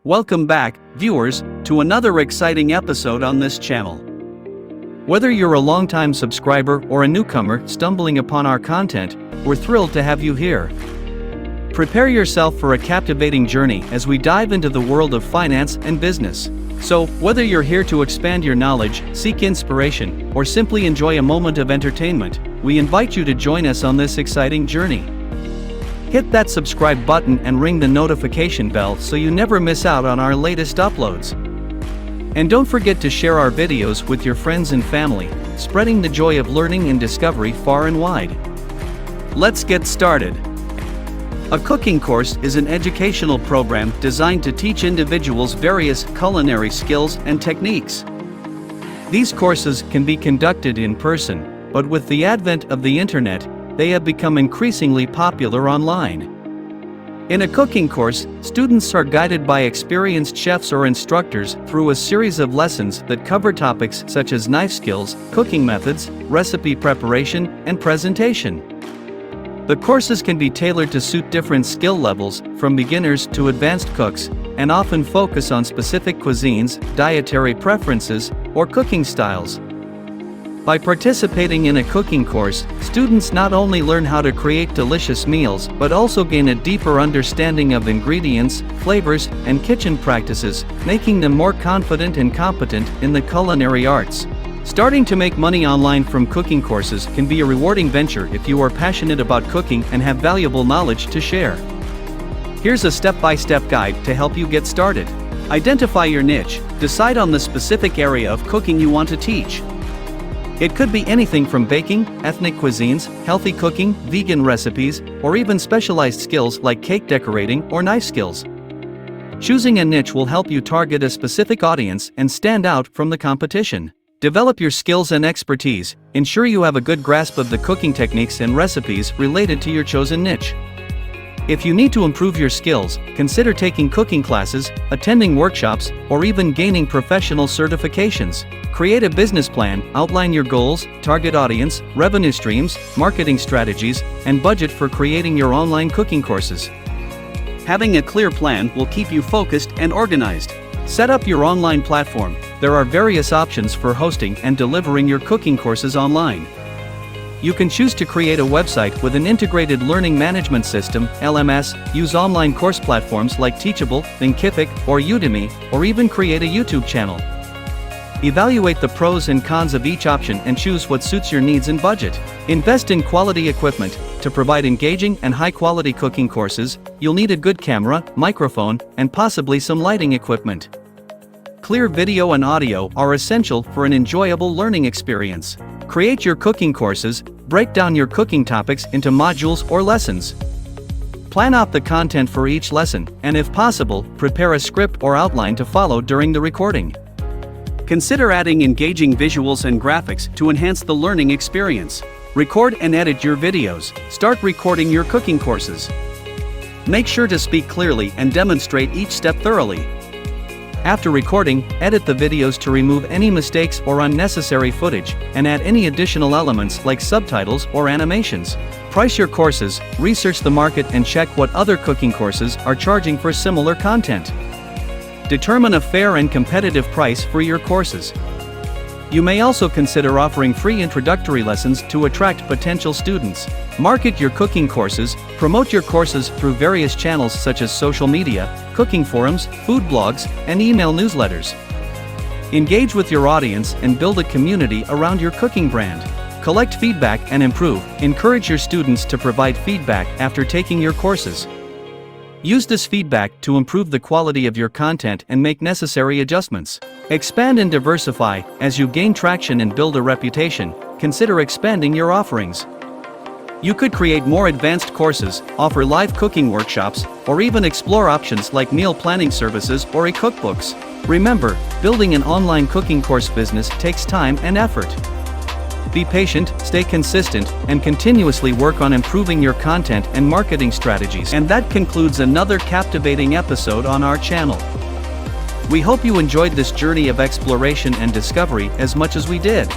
Welcome back, viewers, to another exciting episode on this channel. Whether you're a longtime subscriber or a newcomer stumbling upon our content, we're thrilled to have you here. Prepare yourself for a captivating journey as we dive into the world of finance and business. So, whether you're here to expand your knowledge, seek inspiration, or simply enjoy a moment of entertainment, we invite you to join us on this exciting journey. Hit that subscribe button and ring the notification bell so you never miss out on our latest uploads. And don't forget to share our videos with your friends and family, spreading the joy of learning and discovery far and wide. Let's get started. A cooking course is an educational program designed to teach individuals various culinary skills and techniques. These courses can be conducted in person, but with the advent of the internet, they have become increasingly popular online. In a cooking course, students are guided by experienced chefs or instructors through a series of lessons that cover topics such as knife skills, cooking methods, recipe preparation, and presentation. The courses can be tailored to suit different skill levels, from beginners to advanced cooks, and often focus on specific cuisines, dietary preferences, or cooking styles. By participating in a cooking course, students not only learn how to create delicious meals but also gain a deeper understanding of ingredients, flavors, and kitchen practices, making them more confident and competent in the culinary arts. Starting to make money online from cooking courses can be a rewarding venture if you are passionate about cooking and have valuable knowledge to share. Here's a step-by-step guide to help you get started. Identify your niche. Decide on the specific area of cooking you want to teach. It could be anything from baking, ethnic cuisines, healthy cooking, vegan recipes, or even specialized skills like cake decorating or knife skills. Choosing a niche will help you target a specific audience and stand out from the competition. Develop your skills and expertise. Ensure you have a good grasp of the cooking techniques and recipes related to your chosen niche. If you need to improve your skills, consider taking cooking classes, attending workshops, or even gaining professional certifications. Create a business plan, outline your goals, target audience, revenue streams, marketing strategies, and budget for creating your online cooking courses. Having a clear plan will keep you focused and organized. Set up your online platform. There are various options for hosting and delivering your cooking courses online. You can choose to create a website with an integrated learning management system, LMS, use online course platforms like Teachable, Thinkific, or Udemy, or even create a YouTube channel. Evaluate the pros and cons of each option and choose what suits your needs and budget. Invest in quality equipment. To provide engaging and high-quality cooking courses, you'll need a good camera, microphone, and possibly some lighting equipment. Clear video and audio are essential for an enjoyable learning experience. Create your cooking courses. Break down your cooking topics into modules or lessons. Plan out the content for each lesson, and if possible, prepare a script or outline to follow during the recording. Consider adding engaging visuals and graphics to enhance the learning experience. Record and edit your videos. Start recording your cooking courses. Make sure to speak clearly and demonstrate each step thoroughly. After recording, edit the videos to remove any mistakes or unnecessary footage, and add any additional elements like subtitles or animations. Price your courses. Research the market and check what other cooking courses are charging for similar content. Determine a fair and competitive price for your courses. You may also consider offering free introductory lessons to attract potential students. Market your cooking courses. Promote your courses through various channels such as social media, cooking forums, food blogs, and email newsletters. Engage with your audience and build a community around your cooking brand. Collect feedback and improve. Encourage your students to provide feedback after taking your courses. Use this feedback to improve the quality of your content and make necessary adjustments. Expand and diversify. As you gain traction and build a reputation, consider expanding your offerings. You could create more advanced courses, offer live cooking workshops, or even explore options like meal planning services or e-cookbooks. Remember, building an online cooking course business takes time and effort. Be patient, stay consistent, and continuously work on improving your content and marketing strategies. And that concludes another captivating episode on our channel. We hope you enjoyed this journey of exploration and discovery as much as we did.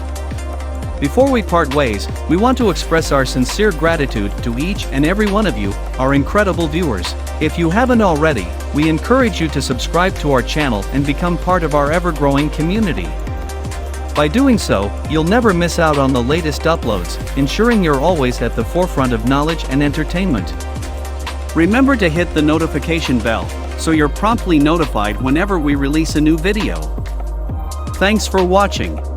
Before we part ways, we want to express our sincere gratitude to each and every one of you, our incredible viewers. If you haven't already, we encourage you to subscribe to our channel and become part of our ever-growing community. By doing so, you'll never miss out on the latest uploads, ensuring you're always at the forefront of knowledge and entertainment. Remember to hit the notification bell, so you're promptly notified whenever we release a new video. Thanks for watching.